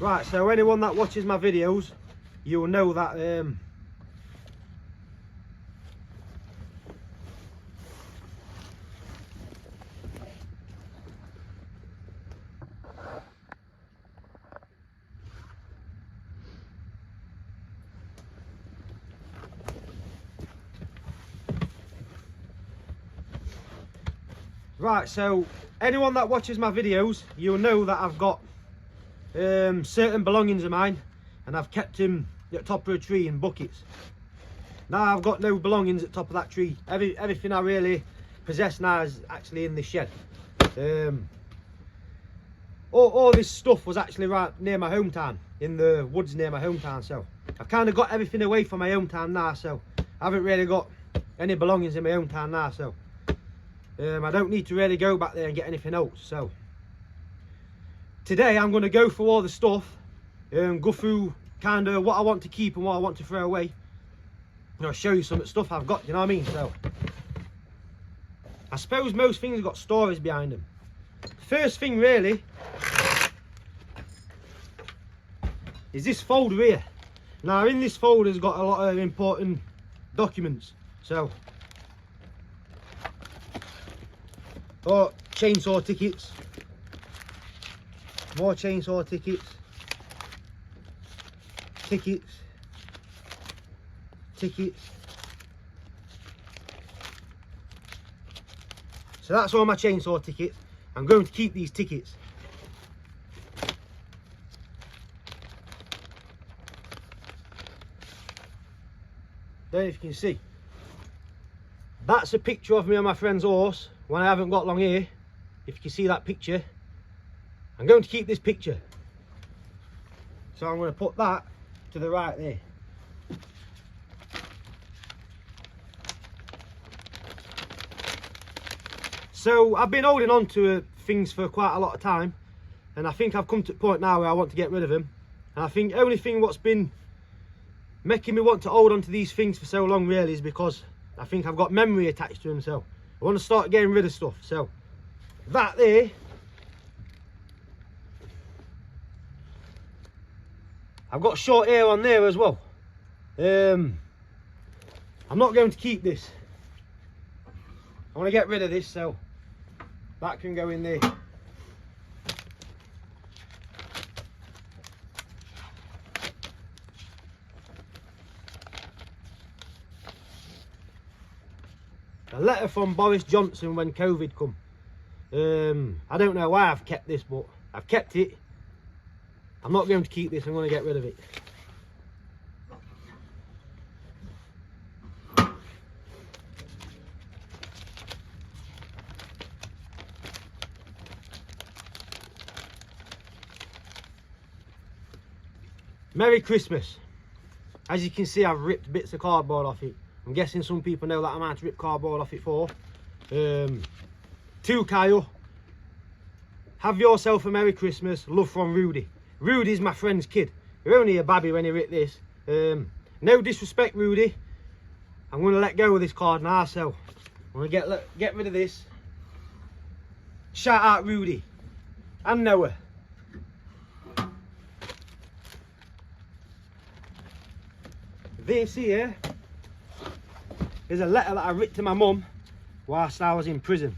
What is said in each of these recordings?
Right, so anyone that watches my videos, you will know that right, so anyone that watches my videos, you'll know that I've got certain belongings of mine, and I've kept them at the top of a tree in buckets. Now I've got no belongings at the top of that tree. Everything I really possess now is actually in this shed. All this stuff was actually right near my hometown, in the woods near my hometown, so I've kind of got everything away from my hometown now, so I haven't really got any belongings in my hometown now, so I don't need to really go back there and get anything else. So today I'm going to go through all the stuff and go through kind of what I want to keep and what I want to throw away. I'll show you some of the stuff I've got, you know what I mean? So I suppose most things have got stories behind them. First thing really is this folder here. Now in this folder has got a lot of important documents. So chainsaw tickets, more chainsaw tickets, tickets. So that's all my chainsaw tickets. I'm going to keep these tickets. Don't know if you can see. That's a picture of me on my friend's horse when I haven't got long hair. If you can see that picture, I'm going to keep this picture. So I'm going to put that to the right there. So I've been holding on to things for quite a lot of time, and I think I've come to the point now where I want to get rid of them. And I think the only thing what's been making me want to hold on to these things for so long really is because I think I've got memory attached to them, so I want to start getting rid of stuff. So that there, I've got short hair on there as well. I'm not going to keep this. I want to get rid of this, so that can go in there. A letter from Boris Johnson when COVID come. I don't know why I've kept this, but I've kept it. I'm not going to keep this, I'm going to get rid of it. Merry Christmas. As you can see, I've ripped bits of cardboard off it. I'm guessing some people know that I might rip cardboard off it for. To Kyle, have yourself a Merry Christmas. Love from Rudy. Rudy's my friend's kid. You're only a babby when he ripped this. No disrespect, Rudy. I'm going to let go of this card now, so I'm going to get rid of this. Shout out Rudy and Noah. This here is a letter that I wrote to my mum whilst I was in prison.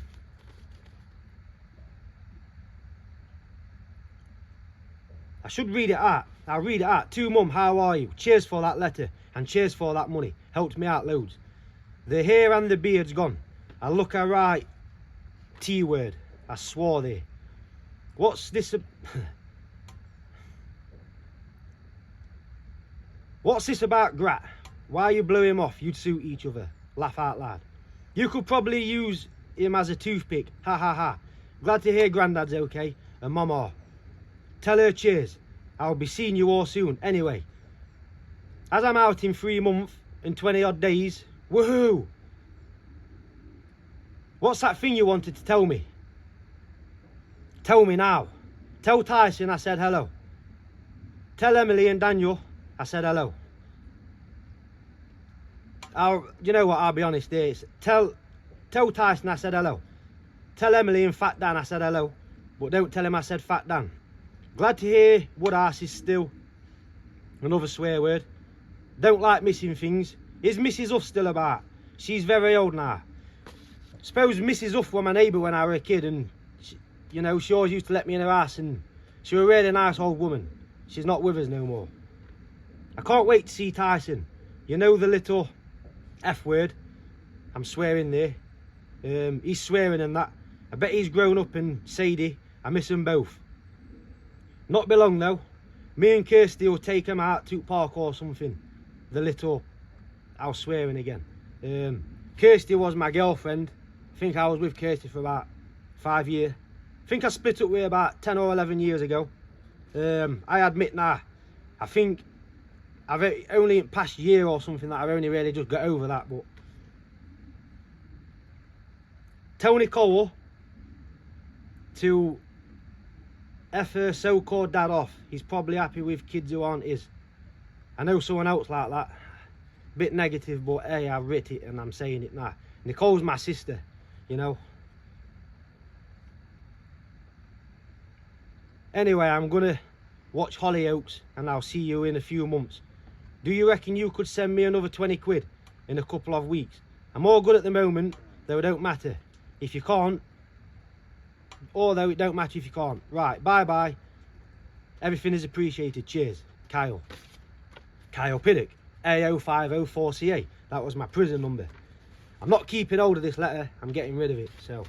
I should read it out. I'll read it out. To Mum, how are you? Cheers for that letter and cheers for that money. Helped me out loads. The hair and the beard's gone. I look a right T word. I swore there. What's this? What's this about Grat? Why you blew him off? You'd suit each other. Laugh out loud. You could probably use him as a toothpick. Ha ha ha. Glad to hear Grandad's okay. And Mama. Tell her cheers. I'll be seeing you all soon. Anyway. As I'm out in 3 months and 20 odd days. Woohoo! What's that thing you wanted to tell me? Tell me now. Tell Tyson I said hello. Tell Emily and Daniel I said hello. You know what, I'll be honest here. Tell Tyson I said hello. Tell Emily and Fat Dan I said hello. But don't tell him I said Fat Dan. Glad to hear wood arse is still. Another swear word. Don't like missing things. Is Mrs. Huff still about? She's very old now. Suppose Mrs. Huff was my neighbour when I was a kid, and she, you know, she always used to let me in her house, and she was a really nice old woman. She's not with us no more. I can't wait to see Tyson. You know, the little F word. I'm swearing there. He's swearing and that. I bet he's grown up, and Sadie, I miss them both. Not be long though. Me and Kirsty will take him out to park or something. The little, I was swearing again. Kirsty was my girlfriend. I think I was with Kirsty for about 5 years. I think I split up with her about 10 or 11 years ago. I admit now, I think I've only in the past year or something that I've only really just got over that. But Tony Cole to F her so-called dad off. He's probably happy with kids who aren't his. I know someone else like that. Bit negative, but hey, I've writ it and I'm saying it now. Nicole's my sister, you know. Anyway, I'm gonna watch Hollyoaks and I'll see you in a few months. Do you reckon you could send me another 20 quid in a couple of weeks? I'm all good at the moment, though it don't matter if you can't. Although it don't matter if you can't. Right, bye-bye. Everything is appreciated. Cheers. Kyle. Kyle Pidduck. AO504CA. That was my prison number. I'm not keeping hold of this letter. I'm getting rid of it. So,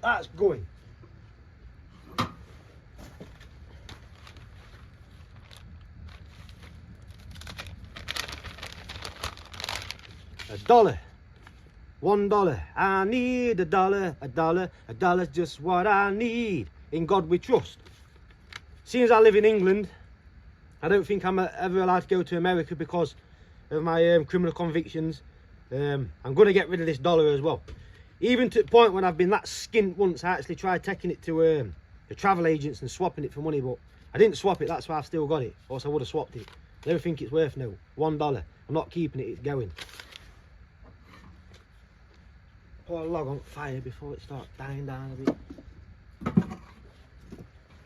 that's going. $1. $1. I need $1. $1's just what I need. In God we trust. Seeing as I live in England, I don't think I'm ever allowed to go to America because of my criminal convictions. I'm going to get rid of this dollar as well. Even to the point when I've been that skint once, I actually tried taking it to the travel agents and swapping it for money, but I didn't swap it. That's why I've still got it. Or else I would have swapped it. I don't think it's worth no. $1. I'm not keeping it. It's going. Put a log on fire before it starts dying down a bit.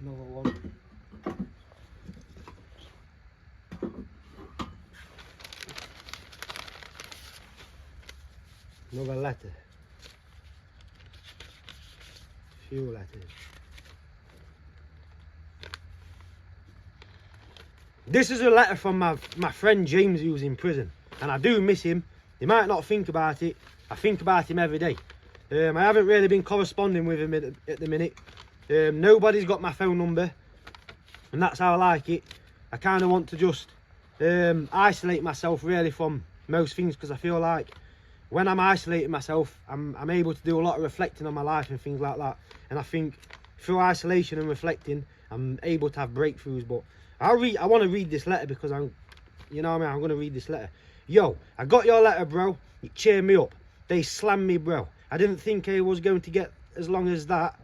Another one. Another letter. Few letters. This is a letter from my friend James, who's in prison, and I do miss him. He might not think about it. I think about him every day. I haven't really been corresponding with him at the minute. Nobody's got my phone number, and that's how I like it. I kind of want to just isolate myself really from most things, because I feel like when I'm isolating myself, I'm able to do a lot of reflecting on my life and things like that. And I think through isolation and reflecting, I'm able to have breakthroughs. But I want to read this letter because you know what I mean, I'm going to read this letter. Yo, I got your letter, bro. It cheered me up. They slammed me, bro. I didn't think I was going to get as long as that.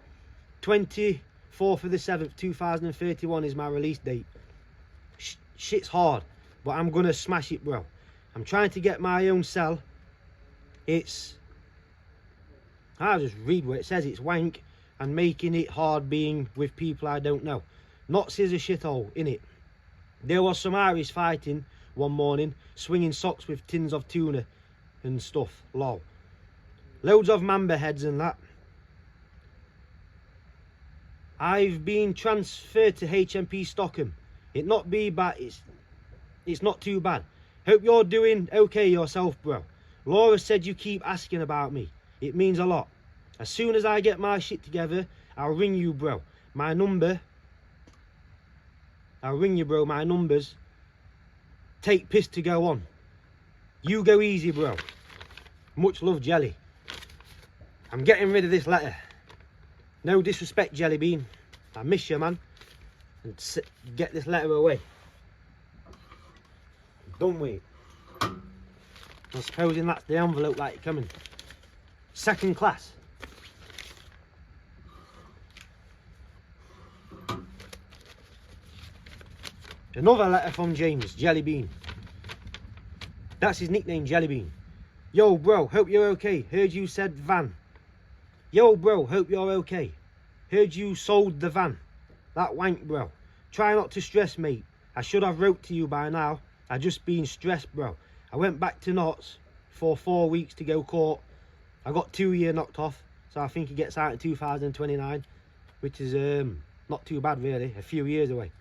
24th of the 7th, 2031 is my release date. Shit's hard, but I'm going to smash it, bro. I'm trying to get my own cell. I'll just read what it says. It's wank and making it hard being with people I don't know. Not scissor shithole, innit? There was some Irish fighting one morning, swinging socks with tins of tuna and stuff, lol. Loads of mamba heads and that. I've been transferred to HMP Stockham. It not be bad, it's not too bad. Hope you're doing okay yourself, bro. Laura said you keep asking about me. It means a lot. As soon as I get my shit together, I'll ring you, bro. My number. I'll ring you, bro. My number's. Take piss to go on. You go easy, bro. Much love, Jelly. I'm getting rid of this letter. No disrespect, Jelly Bean. I miss you, man. And get this letter away. Done with it. I'm supposing that's the envelope like coming. Second class. Another letter from James, Jelly Bean. That's his nickname, Jelly Bean. Yo, bro, hope you're okay. Heard you said van. Yo, bro, hope you're okay. Heard you sold the van. That wank, bro. Try not to stress, mate. I should have wrote to you by now. I just been stressed, bro. I went back to Notts for 4 weeks to go court. I got 2 years knocked off, so I think he gets out in 2029, which is not too bad really, a few years away.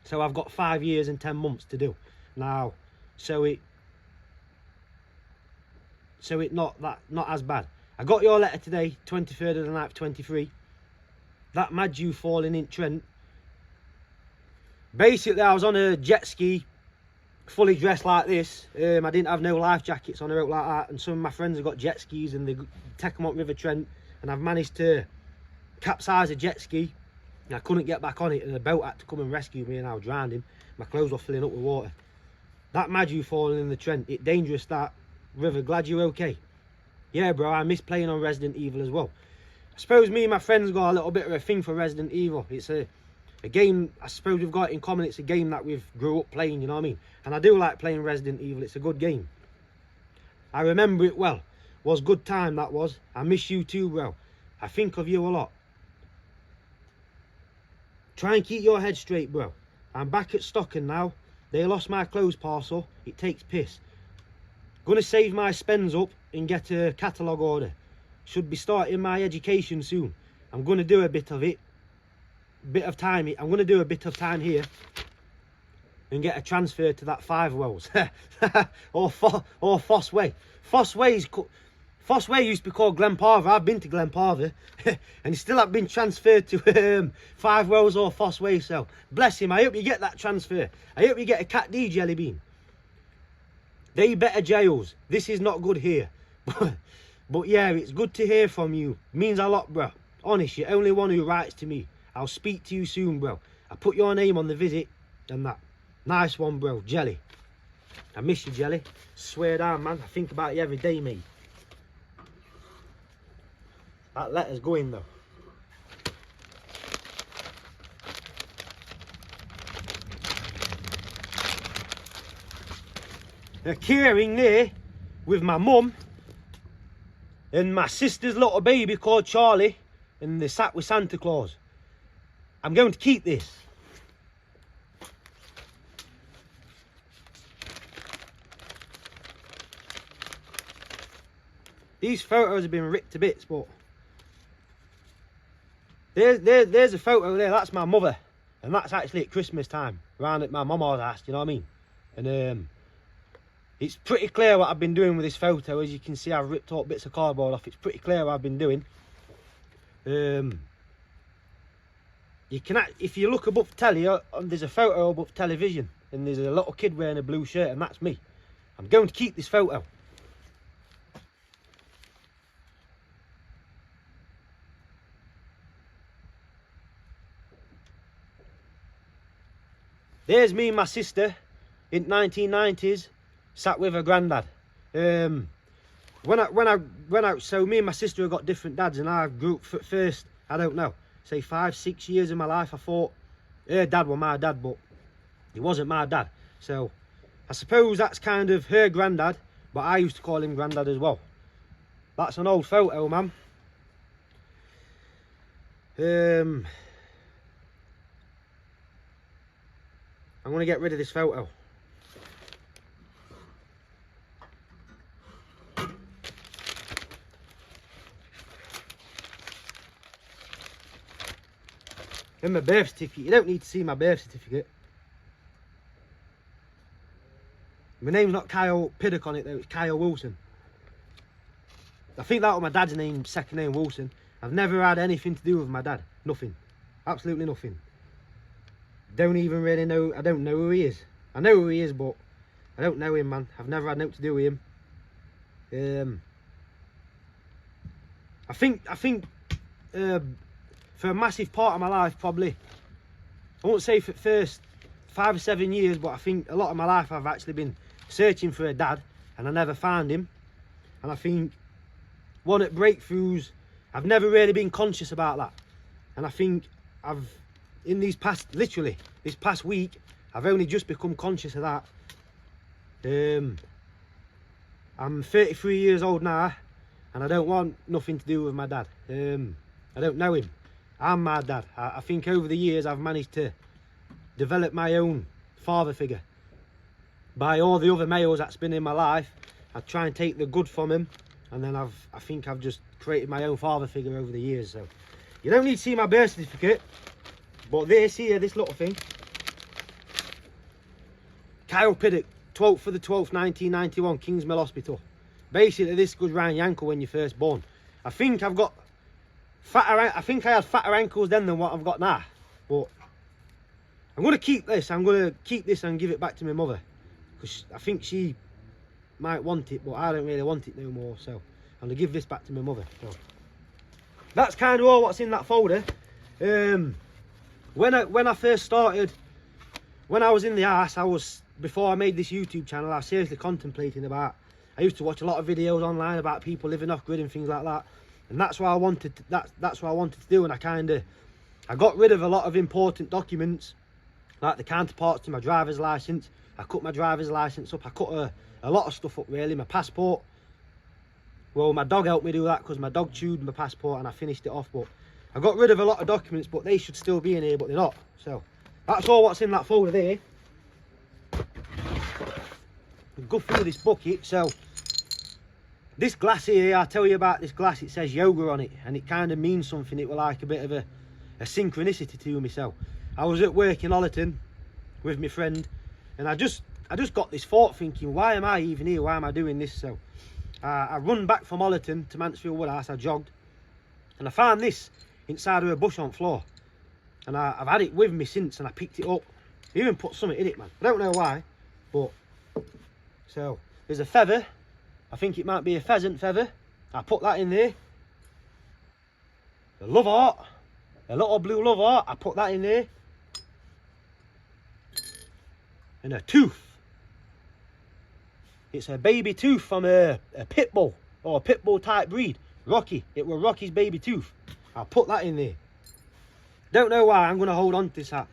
So I've got 5 years and 10 months to do now. So it not as bad. I got your letter today, 23rd of the 9th, 23. That mad you falling in Trent. Basically, I was on a jet ski, fully dressed like this. I didn't have no life jackets on a rope like that, and some of my friends have got jet skis and they take them up River Trent, and I've managed to capsize a jet ski, and I couldn't get back on it, and the boat had to come and rescue me, and I was drowning. My clothes were filling up with water. That mad you falling in the Trent, it dangerous that. River, glad you're okay. Yeah, bro, I miss playing on Resident Evil as well. I suppose me and my friends got a little bit of a thing for Resident Evil. It's a game, I suppose we've got in common. It's a game that we've grew up playing, you know what I mean? And I do like playing Resident Evil. It's a good game. I remember it well. Was good time, that was. I miss you too, bro. I think of you a lot. Try and keep your head straight, bro. I'm back at Stockton now. They lost my clothes parcel. It takes piss. Gonna save my spends up and get a catalogue order. Should be starting my education soon. I'm gonna do a bit of it. I'm going to do a bit of time here and get a transfer to that 5 Wells or Foss Way. Foss Way used to be called Glenparva. I've been to Glenparva and still have been transferred to 5 Wells or Foss Way. So bless him. I hope you get that transfer. I hope you get a Cat D jelly bean. They better jails. This is not good here. But yeah, it's good to hear from you. Means a lot, bro. Honest, you're the only one who writes to me. I'll speak to you soon, bro. I put your name on the visit and that. Nice one, bro. Jelly. I miss you, Jelly. Swear down, man. I think about you every day, mate. That letter's going, though. They're caring there with my mum and my sister's little baby called Charlie, and they sat with Santa Claus. I'm going to keep this. These photos have been ripped to bits, but there's a photo there. That's my mother, and that's actually at Christmas time, round at my mama's house. You know what I mean? And it's pretty clear what I've been doing with this photo. As you can see, I've ripped all bits of cardboard off. It's pretty clear what I've been doing. You can, if you look above telly, there's a photo above television, and there's a little kid wearing a blue shirt, and that's me. I'm going to keep this photo. There's me and my sister in 1990s, sat with her granddad. So me and my sister have got different dads, and I grew up at first, I don't know, say 5-6 years of my life, I thought her dad was my dad, but he wasn't my dad. So I suppose that's kind of her granddad, but I used to call him granddad as well. That's an old photo, man. I'm going to get rid of this photo. And my birth certificate. You don't need to see my birth certificate. My name's not Kyle Pidduck on it though, it's Kyle Wilson. I think that was my dad's name, second name Wilson. I've never had anything to do with my dad. Nothing. Absolutely nothing. Don't even really know, I don't know who he is. I know who he is, but I don't know him, man. I've never had nothing to do with him. I think for a massive part of my life, probably, I won't say for the first 5 or 7 years, but I think a lot of my life I've actually been searching for a dad, and I never found him. And I think one at breakthroughs, I've never really been conscious about that. And I think in these past, literally, this past week, I've only just become conscious of that. I'm 33 years old now, and I don't want nothing to do with my dad. I don't know him. I'm my dad. I think over the years I've managed to develop my own father figure. By all the other males that's been in my life, I try and take the good from him, and then I think I've just created my own father figure over the years. So you don't need to see my birth certificate, but this here, this little thing, Kyle Pidduck, 12th for the 12th, 1991, Kingsmill Hospital. Basically, this goes round your ankle when you're first born. I think I've got fatter. I think I had fatter ankles then than what I've got now. But I'm gonna keep this. I'm gonna keep this and give it back to my mother, because I think she might want it, but I don't really want it no more. So I'm gonna give this back to my mother. So that's kind of all what's in that folder. When I first started, when I was in the arse, before I made this YouTube channel, I was seriously contemplating about. I used to watch a lot of videos online about people living off grid and things like that, and that's what I wanted. That's what I wanted to do, and I got rid of a lot of important documents, like the counterparts to my driver's license. I cut my driver's license up. I cut a lot of stuff up, really. My passport. Well, my dog helped me do that, because my dog chewed my passport and I finished it off. But I got rid of a lot of documents, but they should still be in here, but they're not. So that's all what's in that folder there. Go through this bucket. So this glass here, I'll tell you about this glass. It says yoga on it, and it kind of means something. It was like a bit of a synchronicity to me. So I was at work in Ollerton with my friend, and I just got this thought, thinking, why am I even here? Why am I doing this? So I run back from Ollerton to Mansfield Woodhouse. I jogged, and I found this inside of a bush on the floor, and I've had it with me since, and I picked it up. I even put something in it, man. I don't know why, but so there's a feather. I think it might be a pheasant feather. I put that in there. The love heart, a little blue love heart. I put that in there. And a tooth. It's a baby tooth from a pit bull, or a pit bull type breed. Rocky. It was Rocky's baby tooth. I'll put that in there. Don't know why. I'm going to hold on to this hat.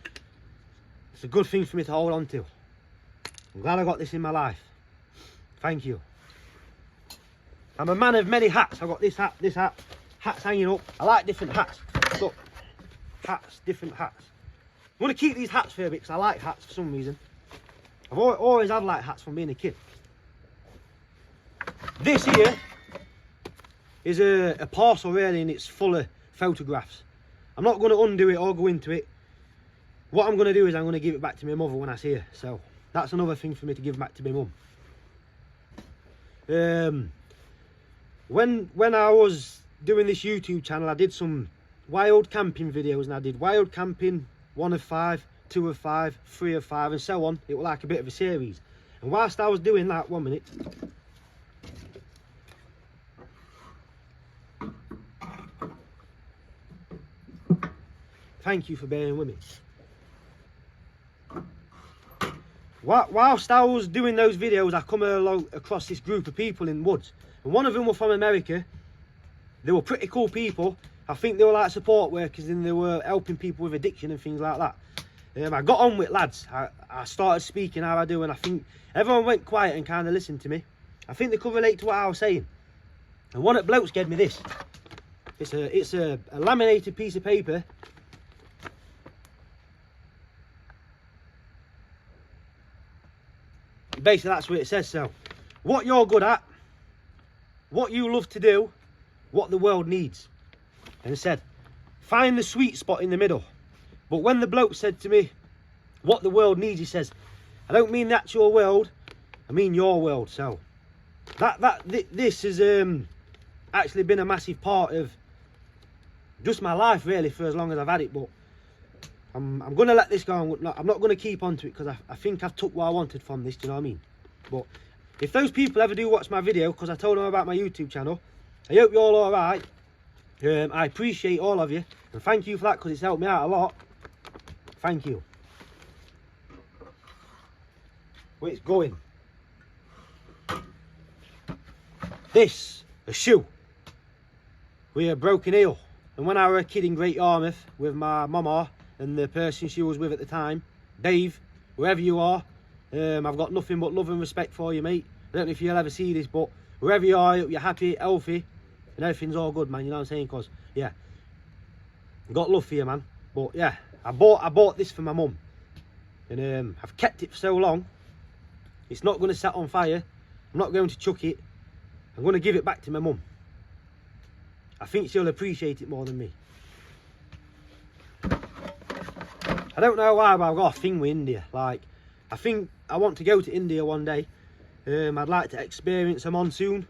It's a good thing for me to hold on to. I'm glad I got this in my life. Thank you. I'm a man of many hats. I've got this hat, hats hanging up. I like different hats. Look, hats, different hats. I'm going to keep these hats for a bit, because I like hats for some reason. I've always had like hats from being a kid. This here is a parcel, really, and it's full of photographs. I'm not going to undo it or go into it. What I'm going to do is I'm going to give it back to my mother when I see her. So that's another thing for me to give back to my mum. When I was doing this YouTube channel, I did some wild camping videos, and I did wild camping 1 of 5, 2 of 5, 3 of 5, and so on. It was like a bit of a series. And whilst I was doing that, 1 minute. Thank you for bearing with me. Whilst I was doing those videos, I come across this group of people in the woods, and one of them were from America. They were pretty cool people. I think they were like support workers, and they were helping people with addiction and things like that. I got on with lads. I started speaking how I do, and I think everyone went quiet and kind of listened to me. I think they could relate to what I was saying. And one of the blokes gave me this. It's a laminated piece of paper. Basically, that's what it says. So, what you're good at, what you love to do, what the world needs. And it said, find the sweet spot in the middle. But when the bloke said to me, what the world needs, he says, I don't mean the actual world, I mean your world. So, this has actually been a massive part of just my life, really, for as long as I've had it. But I'm going to let this go. I'm not going to keep on to it, because I think I've took what I wanted from this, do you know what I mean? But if those people ever do watch my video, because I told them about my YouTube channel, I hope you're all alright. I appreciate all of you, and thank you for that, because it's helped me out a lot. Thank you. Where it's going. This, a shoe with a broken heel. And when I was a kid in Great Yarmouth with my mama and the person she was with at the time, Dave, wherever you are, I've got nothing but love and respect for you, mate. I don't know if you'll ever see this, but wherever you are, you're happy, healthy, and everything's all good, man. You know what I'm saying? Because, yeah, Got love for you, man. But yeah, I bought this for my mum, and I've kept it for so long. It's not going to set on fire. I'm not going to chuck it. I'm going to give it back to my mum. I think she'll appreciate it more than me. I don't know why, but I've got a thing with India. Like, I think I want to go to India one day. I'd like to experience a monsoon.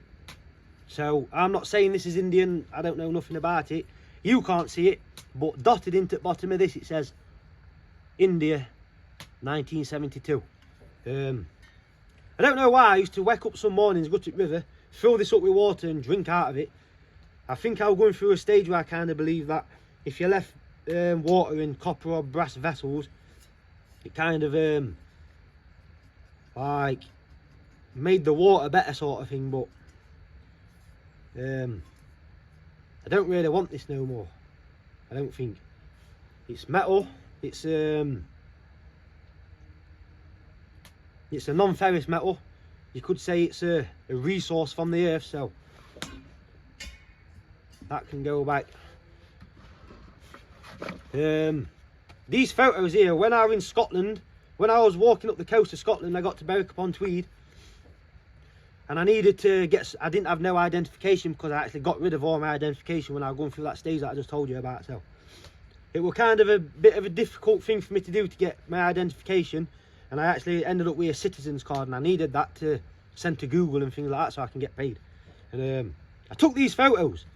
So I'm not saying this is Indian. I don't know nothing about it. You can't see it, but dotted into the bottom of this it says India 1972. I don't know why I used to wake up some mornings, go to the river, fill this up with water and drink out of it. I think I was going through a stage where I kind of believe that if you left water in copper or brass vessels, it kind of like made the water better, sort of thing. But I don't really want this no more. I don't think. It's metal. It's a non-ferrous metal. You could say it's a resource from the earth, so that can go back. These photos here, when I was in Scotland, when I was walking up the coast of Scotland, I got to Berwick-upon-Tweed, and I needed to get, I didn't have no identification because I actually got rid of all my identification when I was going through that stage that I just told you about. So it was kind of a bit of a difficult thing for me to do to get my identification, and I actually ended up with a citizen's card, and I needed that to send to Google and things like that so I can get paid. And I took these photos.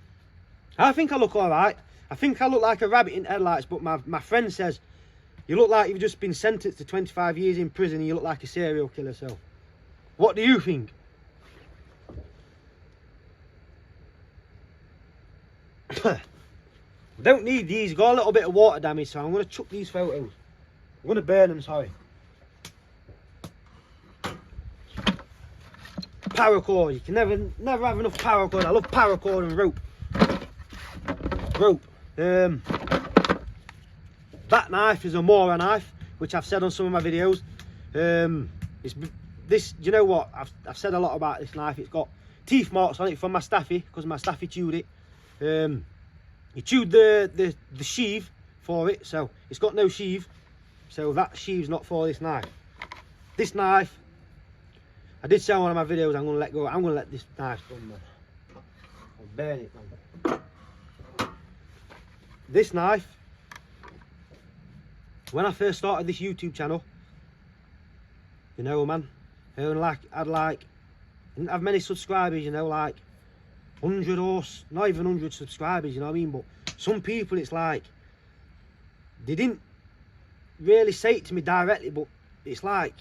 I think I look all right. I think I look like a rabbit in headlights, but my friend says you look like you've just been sentenced to 25 years in prison and you look like a serial killer. So what do you think? Don't need these. Got a little bit of water damage, so I'm going to chuck these photos. I'm going to burn them, sorry. Paracord. You can never have enough paracord. I love paracord and rope. That knife is a Mora knife, which I've said on some of my videos. It's this. You know what? I've said a lot about this knife. It's got teeth marks on it from my staffy because my staffy chewed it. He chewed the sheave for it, so it's got no sheave. So that sheave's not for this knife. This knife, I did say on one of my videos, I'm going to let go. I'm going to let this knife go, man. I'll burn it, man. This knife, when I first started this YouTube channel, you know, man, I didn't have many subscribers, you know, like 100 or not even 100 subscribers, you know what I mean? But some people, it's like they didn't really say it to me directly, but it's like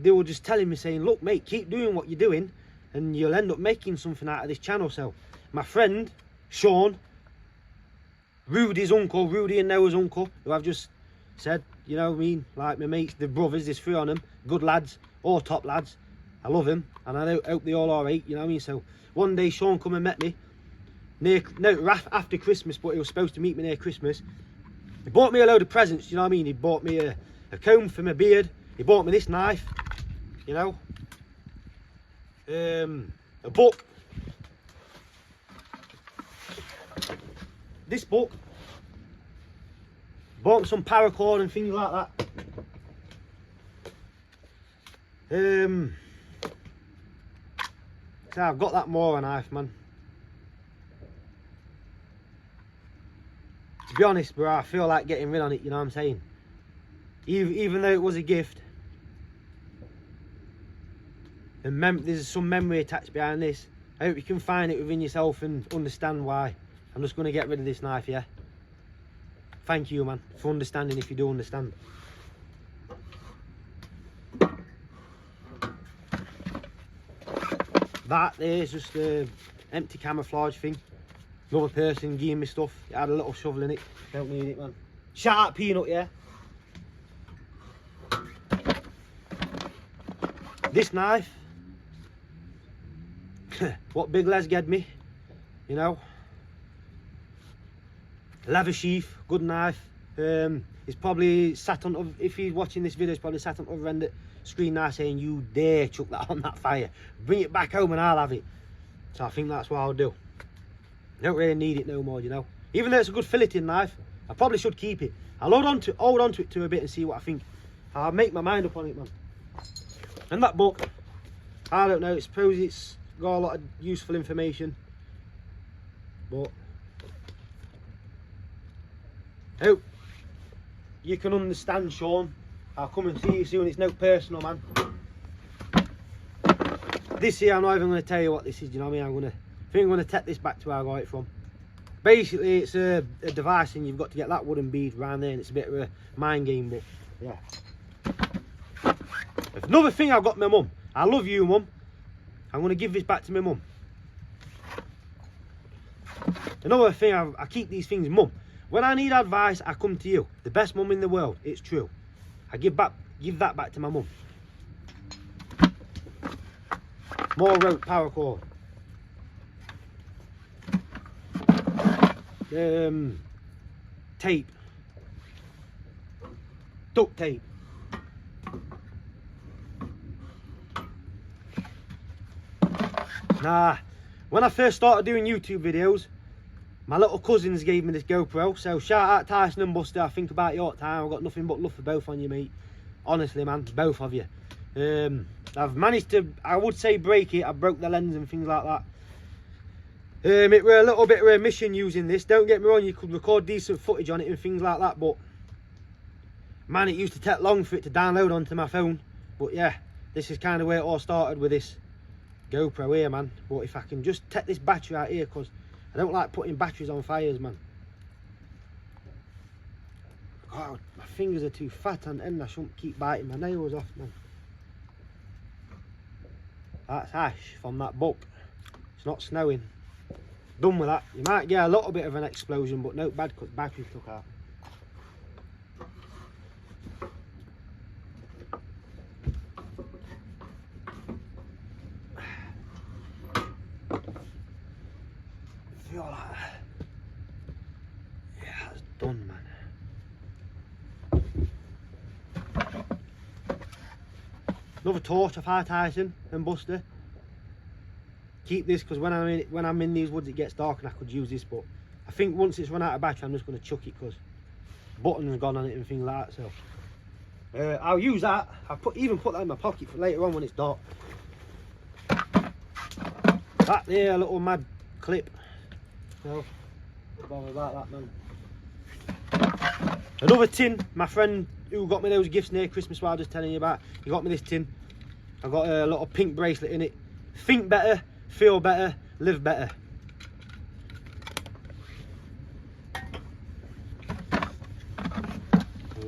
they were just telling me, saying, look mate, keep doing what you're doing and you'll end up making something out of this channel. So my friend Sean, Rudy's uncle, Rudy and Noah's uncle, who I've just said, you know what I mean, like my mates, the brothers, there's 3 on them, good lads, all top lads. I love him and I hope they all alright, you know what I mean? So one day Sean come and met me after Christmas, but he was supposed to meet me near Christmas. He bought me a load of presents, you know what I mean? He bought me a comb for my beard, he bought me this knife, you know, a book, this book, bought me some paracord and things like that. So I've got that Mora knife, man. To be honest, bro, I feel like getting rid of it, you know what I'm saying? Even though it was a gift. And there's some memory attached behind this. I hope you can find it within yourself and understand why. I'm just going to get rid of this knife, yeah? Thank you, man, for understanding if you do understand. That there's just an empty camouflage thing. Another person giving me stuff. It had a little shovel in it. Don't need it, man. Shout out Peanut, yeah? This knife, what Big Les gave me, you know. Leather sheath, good knife. It's probably sat on, if he's watching this video, it's probably sat on the other end of the screen now saying, you dare chuck that on that fire. Bring it back home and I'll have it. So I think that's what I'll do. I don't really need it no more, you know. Even though it's a good filleting knife, I probably should keep it. I'll hold on to it to a bit and see what I think. I'll make my mind up on it, man. And that book, I don't know, I suppose it's got a lot of useful information, but I hope you can understand, Sean. I'll come and see you soon. It's no personal, man. This here, I'm not even going to tell you what this is, you know what I mean? I think I'm going to take this back to where I got it from. Basically, it's a device and you've got to get that wooden bead around there, and it's a bit of a mind game, but yeah. Another thing I've got my mum. I love you, mum. I'm going to give this back to my mum. Another thing, I keep these things, mum. When I need advice, I come to you. The best mum in the world. It's true. I give that back to my mum. More rope, paracord. Tape. Duct tape. Nah, when I first started doing YouTube videos, my little cousins gave me this GoPro. So shout out Tyson and Buster. I think about your time. I've got nothing but love for both on you, mate. Honestly, man, both of you. I've managed to, I would say, break it. I broke the lens and things like that. It were a little bit of a mission using this. Don't get me wrong, you could record decent footage on it and things like that, but man, it used to take long for it to download onto my phone. But yeah, this is kind of where it all started with this GoPro here, man. But if I can just take this battery out here, because I don't like putting batteries on fires, man. God, my fingers are too fat and I shouldn't keep biting my nails off, man. That's ash from that book. It's not snowing. Done with that. You might get a little bit of an explosion, but no bad because battery took out. Feel like, yeah, that's done, man. Another torch of Tyson and Buster. Keep this because when I'm in these woods it gets dark and I could use this, but I think once it's run out of battery I'm just going to chuck it because buttons gone on it and things like that. So I'll use that. I'll even put that in my pocket for later on when it's dark. That there, a little mad clip. So don't bother about that, man. Another tin. My friend who got me those gifts near Christmas, what I was just telling you about, he got me this tin. I got a little pink bracelet in it. Think better, feel better, live better.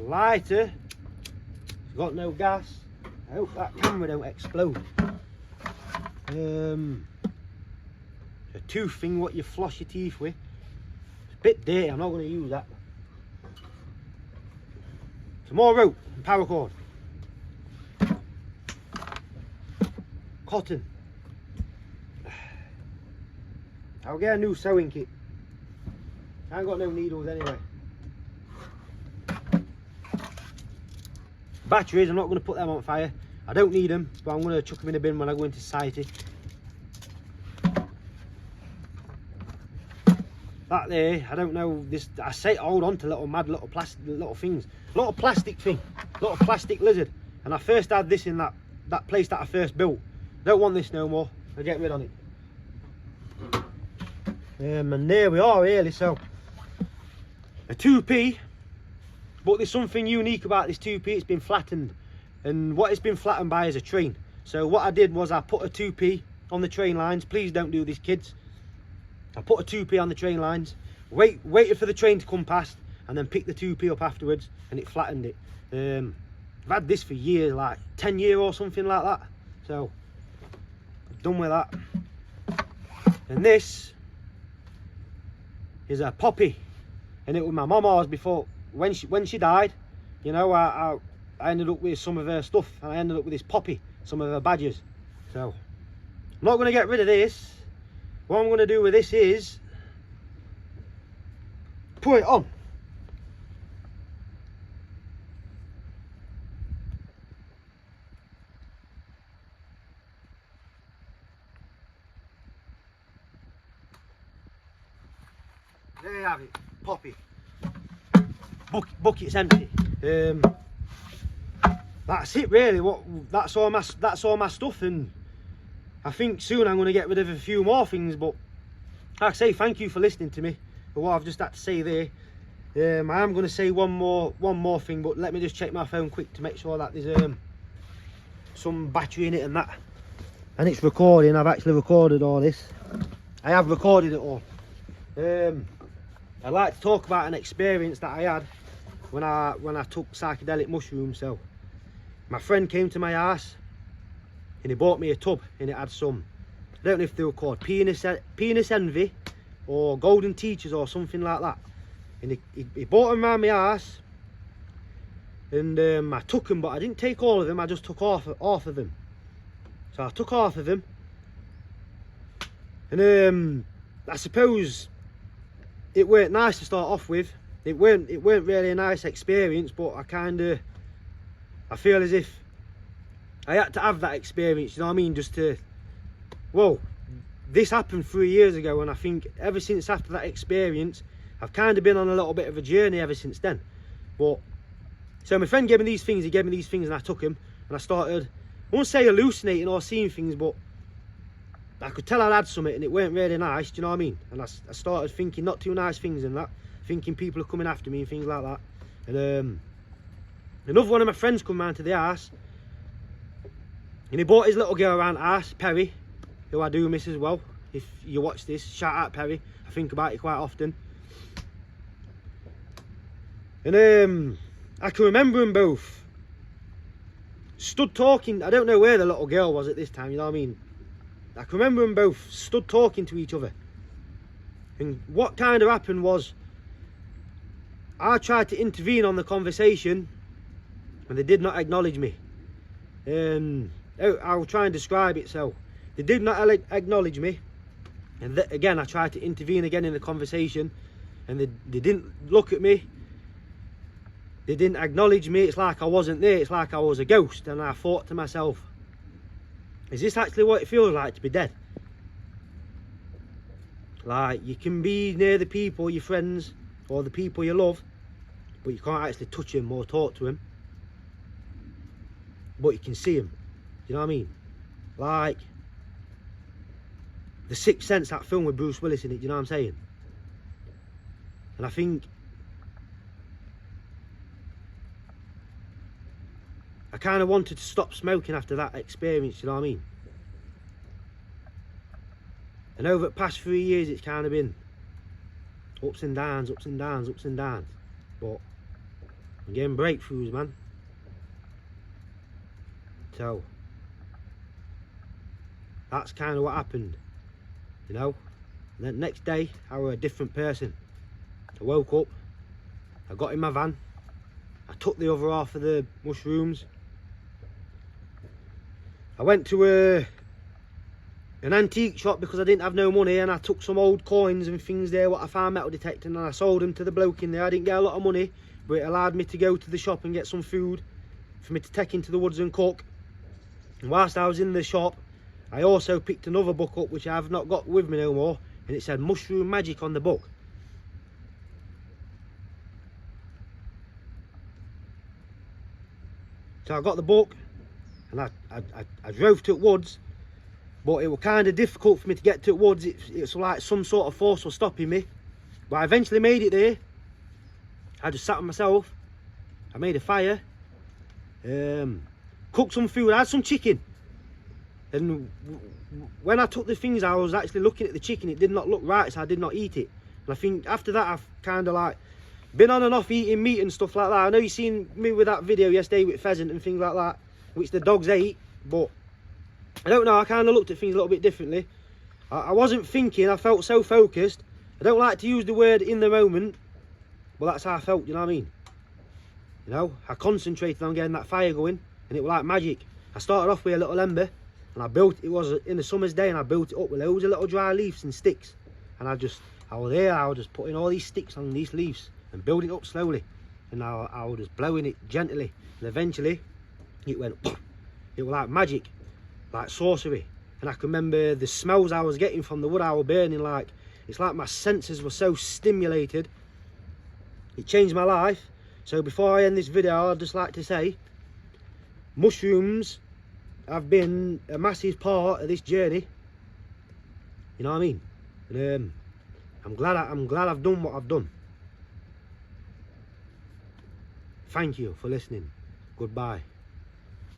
Lighter. It's got no gas. I hope that camera don't explode. A tooth thing what you floss your teeth with. It's a bit dirty, I'm not going to use that. Some more rope and paracord. Cotton. I'll get a new sewing kit. I ain't got no needles anyway. Batteries, I'm not going to put them on fire. I don't need them, but I'm going to chuck them in the bin when I go into society. That there, I don't know, this, I say hold on to little plastic little things. Little plastic thing, little plastic lizard. And I first had this in that place that I first built. Don't want this no more. I'll get rid of it. And there we are really. So a 2p, but there's something unique about this 2p. It's been flattened, and what it's been flattened by is a train. So what I did was I put a 2p on the train lines. Please don't do this, kids. I put a 2p on the train lines, waited for the train to come past, and then picked the 2p up afterwards, and it flattened it. I've had this for years, like 10 years or something like that. So I'm done with that. And this is a poppy, and it was my mama's before. When she died, you know, I ended up with some of her stuff, and I ended up with this poppy, some of her badges. So I'm not going to get rid of this. What I'm going to do with this is put it on. There you have it, poppy. Bucket's empty. That's it really. That's all my stuff, and I think soon I'm going to get rid of a few more things. But like I say, thank you for listening to me for what I've just had to say there. I am going to say one more thing, but let me just check my phone quick to make sure that there's some battery in it and that, and it's recording. I've actually recorded all this. I have recorded it all. I'd like to talk about an experience that I had when I took psychedelic mushrooms. So my friend came to my house and he bought me a tub, and it had some, I don't know if they were called penis envy or golden teachers or something like that, and he bought them around my house, and I took them, but I didn't take all of them. I just took half of them. So I took half of them, and I suppose it weren't nice to start off with. It weren't really a nice experience, but I feel as if I had to have that experience, you know what I mean, just to, well, this happened 3 years ago, and I think ever since after that experience, I've kind of been on a little bit of a journey ever since then. But, so my friend gave me these things, and I took them, and I started, I won't say hallucinating or seeing things, but I could tell I'd had something, and it weren't really nice, do you know what I mean? And I started thinking not too nice things and that, thinking people are coming after me and things like that. And another one of my friends come round to the house, and he brought his little girl around the house, Perry, who I do miss as well. If you watch this, shout out Perry, I think about it quite often. And I can remember them both stood talking. I don't know where the little girl was at this time, you know what I mean? I can remember them both stood talking to each other. And what kind of happened was, I tried to intervene on the conversation, and they did not acknowledge me. I'll try and describe it. So they did not acknowledge me, and again I tried to intervene again in the conversation, and they didn't look at me. They didn't acknowledge me. It's like I wasn't there. It's like I was a ghost. And I thought to myself, is this actually what it feels like to be dead? Like, you can be near the people, your friends, or the people you love, but you can't actually touch them or talk to them. But you can see them. You know what I mean? Like The Sixth Sense, that film with Bruce Willis in it, you know what I'm saying? And I think I kind of wanted to stop smoking after that experience, you know what I mean? And over the past 3 years, it's kind of been ups and downs, ups and downs, ups and downs. But I'm getting breakthroughs, man. So that's kind of what happened, you know. And then next day, I was a different person. I woke up, I got in my van, I took the other half of the mushrooms. I went to an antique shop because I didn't have no money, and I took some old coins and things there what I found metal detecting, and I sold them to the bloke in there. I didn't get a lot of money, but it allowed me to go to the shop and get some food for me to take into the woods and cook. And whilst I was in the shop, I also picked another book up which I've not got with me no more, and it said Mushroom Magic on the book. So I got the book, and I drove to the woods, but it was kind of difficult for me to get to the woods. It's like some sort of force was stopping me, but I eventually made it there. I just sat on myself, I made a fire, cooked some food. I had some chicken, and when I took the things, I was actually looking at the chicken. It did not look right, so I did not eat it. And I think after that, I've kind of like been on and off eating meat and stuff like that. I know you seen me with that video yesterday with pheasant and things like that, which the dogs ate, but I don't know, I kind of looked at things a little bit differently. I wasn't thinking, I felt so focused. I don't like to use the word in the moment, but that's how I felt, you know what I mean? You know, I concentrated on getting that fire going, and it was like magic. I started off with a little ember, and I built, it was in the summer's day, and I built it up with loads of little dry leaves and sticks. And I was there, I was just putting all these sticks on these leaves and building it up slowly. And I was just blowing it gently, and eventually it went, it was like magic, like sorcery. And I can remember the smells I was getting from the wood I was burning, like It's like my senses were so stimulated. It changed my life. So before I end this video, I'd just like to say, mushrooms have been a massive part of this journey. You know what I mean? And I'm glad I've done what I've done. Thank you for listening. Goodbye.